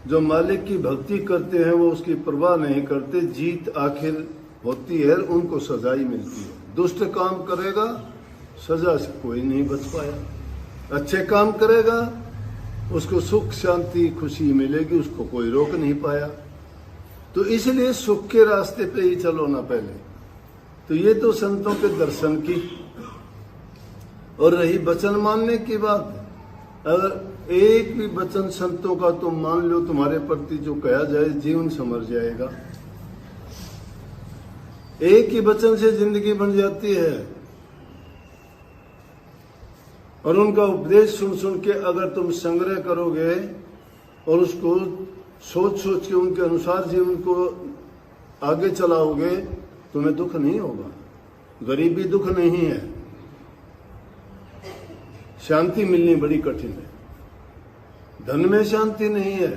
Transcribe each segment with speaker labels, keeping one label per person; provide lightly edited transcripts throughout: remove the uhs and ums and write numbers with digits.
Speaker 1: जो मालिक की भक्ति करते हैं वो उसकी परवाह नहीं करते, जीत आखिर होती है, उनको सजा ही मिलती है। दुष्ट काम करेगा सजा से कोई नहीं बच पाया, अच्छे काम करेगा उसको सुख शांति खुशी मिलेगी, उसको कोई रोक नहीं पाया। तो इसलिए सुख के रास्ते पे ही चलो ना पहले। तो ये तो संतों के दर्शन की। और रही वचन मानने की बात, अगर एक भी वचन संतों का तुम मान लो, तुम्हारे प्रति जो कहा जाए जीवन संवर जाएगा। एक ही वचन से जिंदगी बन जाती है। और उनका उपदेश सुन सुन के अगर तुम संग्रह करोगे और उसको सोच सोच के उनके अनुसार जीवन को आगे चलाओगे, तुम्हें दुख नहीं होगा। गरीबी दुख नहीं है, शांति मिलनी बड़ी कठिन है। धन में शांति नहीं है,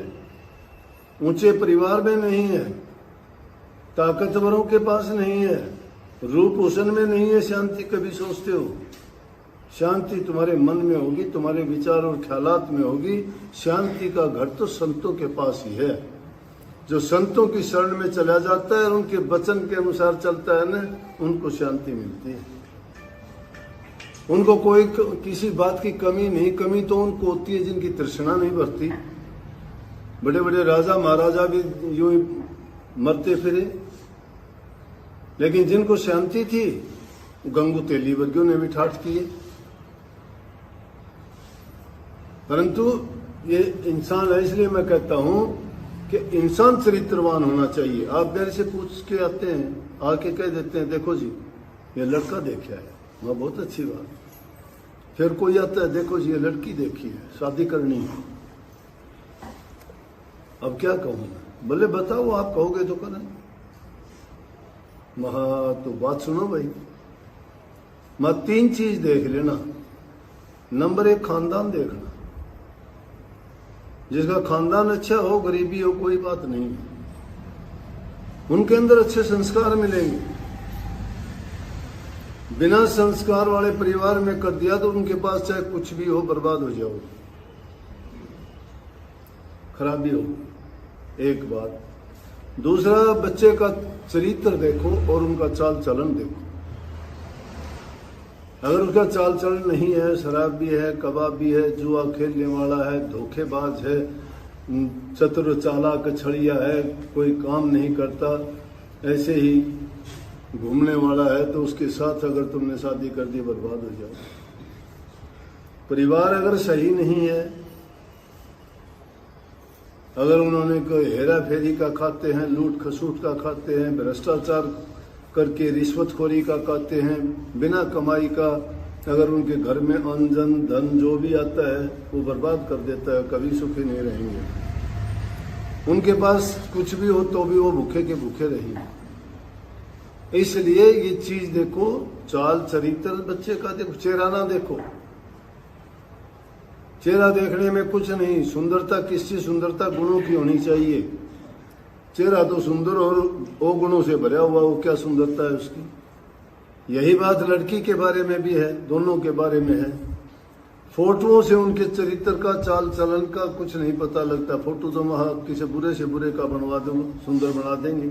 Speaker 1: ऊंचे परिवार में नहीं है, ताकतवरों के पास नहीं है, रूप हुसन में नहीं है शांति। कभी सोचते हो शांति तुम्हारे मन में होगी, तुम्हारे विचार और ख्यालात में होगी। शांति का घर तो संतों के पास ही है। जो संतों की शरण में चला जाता है और उनके वचन के अनुसार चलता है ना, उनको शांति मिलती है। उनको कोई किसी बात की कमी नहीं, कमी तो उनको होती है जिनकी तृष्णा नहीं भरती। बड़े बड़े राजा महाराजा भी यूं ही मरते फिरे, लेकिन जिनको शांति थी गंगू तेली वर्गियों ने भी ठाठ किए। परंतु ये इंसान है, इसलिए मैं कहता हूं कि इंसान चरित्रवान होना चाहिए। आप मेरे से पूछ के आते हैं, आके कह देते हैं देखो जी ये लड़का देखा है, वह बहुत अच्छी बात। फिर कोई आता है देखो जी ये लड़की देखी है, शादी करनी है। अब क्या कहूं, बोले बताओ, आप कहोगे तो करें। महा तो बात सुनो भाई, मैं 3 चीज देख लेना। नंबर 1 खानदान देखना। जिसका खानदान अच्छा हो, गरीबी हो, कोई बात नहीं, उनके अंदर अच्छे संस्कार मिलेंगे। बिना संस्कार वाले परिवार में कर दिया तो उनके पास चाहे कुछ भी हो बर्बाद हो जाओ, खराबी हो। एक बात। दूसरा, बच्चे का चरित्र देखो और उनका चाल चलन देखो। अगर उसका चाल चलन नहीं है, शराब भी है, कबाब भी है, जुआ खेलने वाला है, धोखेबाज है, चतुर चालाक छड़िया है, कोई काम नहीं करता, ऐसे ही घूमने वाला है, तो उसके साथ अगर तुमने शादी कर दी बर्बाद हो जाओ। परिवार अगर सही नहीं है, अगर उन्होंने कोई हेरा फेरी का खाते हैं, लूट खसूट का खाते हैं, भ्रष्टाचार करके रिश्वतखोरी का खाते हैं, बिना कमाई का अगर उनके घर में अनजन धन जो भी आता है वो बर्बाद कर देता है, कभी सुखी नहीं रहेंगे। उनके पास कुछ भी हो तो भी वो भूखे के भूखे रहेंगे। इसलिए ये चीज देखो, चाल चरित्र बच्चे का देखो, चेहरा ना देखो। चेहरा देखने में कुछ नहीं, सुंदरता किसकी सुंदरता गुणों की होनी चाहिए। चेहरा तो सुंदर और वो गुणों से भरा हुआ, वो क्या सुंदरता है उसकी। यही बात लड़की के बारे में भी है, दोनों के बारे में है। फोटोओं से उनके चरित्र का चाल चलन का कुछ नहीं पता लगता। फोटो तो वहां किसी बुरे से बुरे का बनवा दो, सुंदर बना देंगे।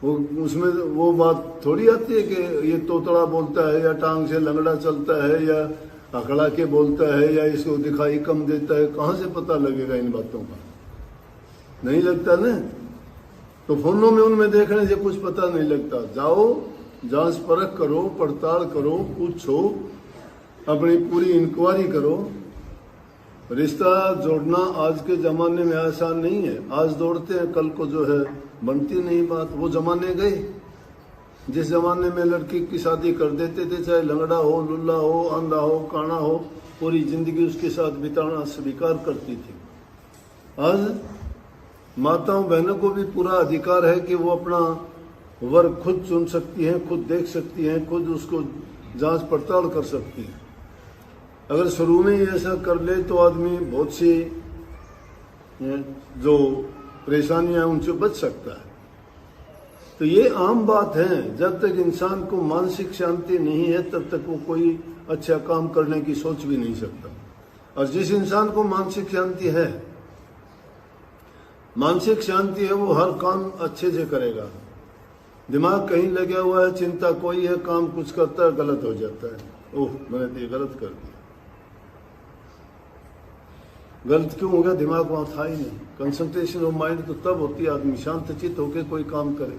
Speaker 1: वो उसमें वो बात थोड़ी आती है कि ये तोतड़ा बोलता है या टांग से लंगड़ा चलता है या अकड़ा के बोलता है या इसको दिखाई कम देता है। कहां से पता लगेगा इन बातों का? नहीं लगता ना। तो फोनों में उनमें देखने से कुछ पता नहीं लगता। जाओ, जांच परख करो, पड़ताल करो, पूछो, अपनी पूरी इंक्वायरी करो। रिश्ता जोड़ना आज के जमाने में आसान नहीं है। आज दौड़ते हैं, कल को जो है बनती नहीं बात। वो जमाने गए जिस जमाने में लड़की की शादी कर देते थे, चाहे लंगड़ा हो, लुल्ला हो, अंधा हो, काना हो, पूरी जिंदगी उसके साथ बिताना स्वीकार करती थी। आज माताओं बहनों को भी पूरा अधिकार है कि वो अपना वर खुद चुन सकती हैं, खुद देख सकती हैं, खुद उसको जांच पड़ताल कर सकती हैं। अगर शुरू में ही ऐसा कर ले तो आदमी बहुत सी जो परेशानियां हैं उनसे बच सकता है। तो ये आम बात है। जब तक इंसान को मानसिक शांति नहीं है तब तक वो कोई अच्छा काम करने की सोच भी नहीं सकता। और जिस इंसान को मानसिक शांति है मानसिक शांति है वो हर काम अच्छे से करेगा। दिमाग कहीं लगा हुआ है, चिंता कोई है, काम कुछ करता है, गलत हो जाता है। ओह मैंने तो ये गलत कर दिया। गलत क्यों हो गया? दिमाग वहां था ही नहीं। कंसंट्रेशन ऑफ माइंड तो तब होती है आदमी शांत चित्त होकर कोई काम करे।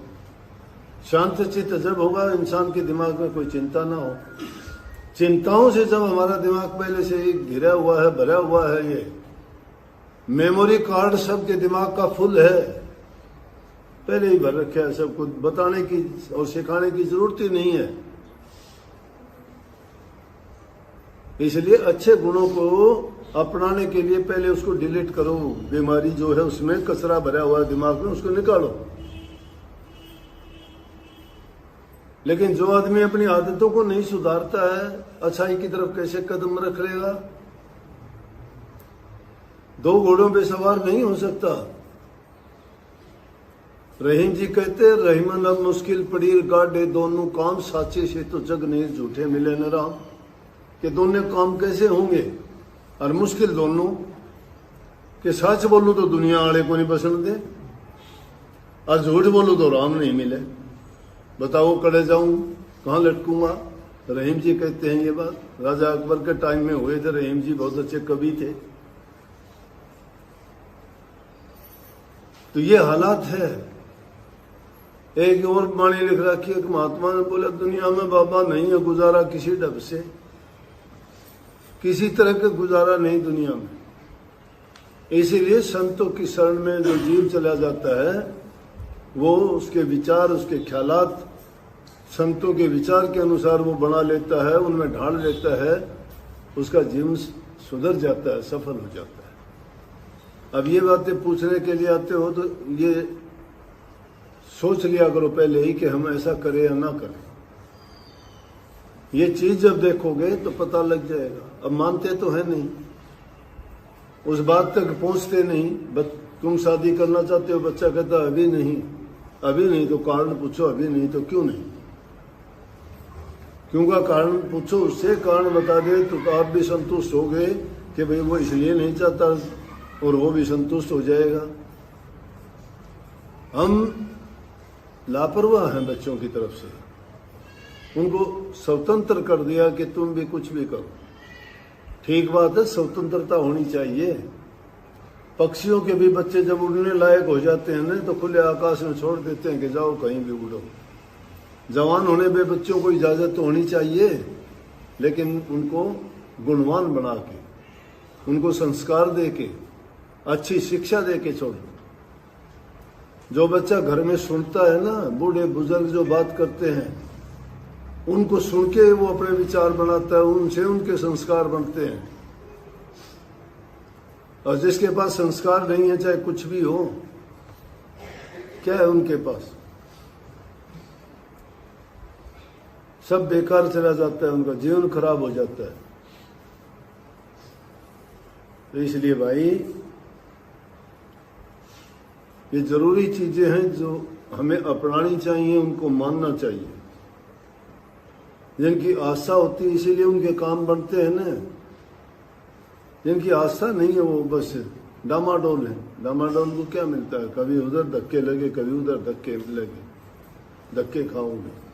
Speaker 1: शांत चित्त जब होगा इंसान के दिमाग में कोई चिंता ना हो। चिंताओं से जब हमारा दिमाग पहले से ही घिरा हुआ है, भरा हुआ है, ये मेमोरी कार्ड सबके दिमाग का फुल है, पहले ही भर रखा है। सब कुछ बताने की और सिखाने की जरूरत ही नहीं है। इसलिए अच्छे गुणों को अपनाने के लिए पहले उसको डिलीट करो। बीमारी जो है उसमें कचरा भरा हुआ है दिमाग में, उसको निकालो। लेकिन जो आदमी अपनी आदतों को नहीं सुधारता है, अच्छाई की तरफ कैसे कदम रख लेगा? दो घोड़ों पे सवार नहीं हो सकता। रहीम जी कहते रहीमन अब मुश्किल पड़ी गाड़े दोनों काम, साचे से तो जग नहीं झूठे मिले न राम। कि दोनों काम कैसे होंगे? और मुश्किल दोनों कि सच बोलूं तो दुनिया वाले को नहीं पसंद दे, और झूठ बोलूं तो राम नहीं मिले। बताओ कड़े जाऊं कहां लटकूंगा? रहीम जी कहते हैं ये बात। राजा अकबर के टाइम में हुए थे। रहीम जी बहुत अच्छे कवि थे। तो ये हालात है। एक और वाणी लिख रखी है, महात्मा ने बोला दुनिया में बाबा नहीं है गुजारा किसी ढब से, किसी तरह का गुजारा नहीं दुनिया में। इसीलिए संतों की शरण में जो जीव चला जाता है वो उसके विचार, उसके ख्यालात संतों के विचार के अनुसार वो बना लेता है, उनमें ढाल लेता है, उसका जीवन सुधर जाता है, सफल हो जाता है। अब ये बातें पूछने के लिए आते हो तो ये सोच लिया करो पहले ही कि हम ऐसा करें या ना करें। ये चीज जब देखोगे तो पता लग जाएगा। अब मानते तो है नहीं, उस बात तक पहुंचते नहीं। तुम शादी करना चाहते हो, बच्चा कहता अभी नहीं, अभी नहीं तो कारण पूछो, अभी नहीं तो क्यों नहीं। क्यों का कारण पूछो, उससे कारण बता दे तो आप भी संतुष्ट हो गए कि भाई वो इसलिए नहीं चाहता, और वो भी संतुष्ट हो जाएगा। हम लापरवाह हैं बच्चों की तरफ से। उनको स्वतंत्र कर दिया कि तुम भी कुछ भी करो। ठीक बात है, स्वतंत्रता होनी चाहिए। पक्षियों के भी बच्चे जब उड़ने लायक हो जाते हैं ना तो खुले आकाश में छोड़ देते हैं कि जाओ कहीं भी उड़ो। जवान होने पे बच्चों को इजाजत तो होनी चाहिए, लेकिन उनको गुणवान बना के, उनको संस्कार दे के, अच्छी शिक्षा दे के छोड़ो। जो बच्चा घर में सुनता है ना, बूढ़े बुजुर्ग जो बात करते हैं उनको सुन के वो अपने विचार बनाता है, उनसे उनके संस्कार बनते हैं। और जिसके पास संस्कार नहीं है, चाहे कुछ भी हो, क्या है उनके पास? सब बेकार चला जाता है, उनका जीवन खराब हो जाता है। तो इसलिए भाई ये जरूरी चीजें हैं जो हमें अपनानी चाहिए, उनको मानना चाहिए। जिनकी आस्था होती है इसीलिए उनके काम बनते हैं ना। जिनकी आस्था नहीं है वो बस डामाडोल है। डामाडोल को क्या मिलता है? कभी उधर धक्के लगे, कभी उधर धक्के लगे, धक्के खाओगे।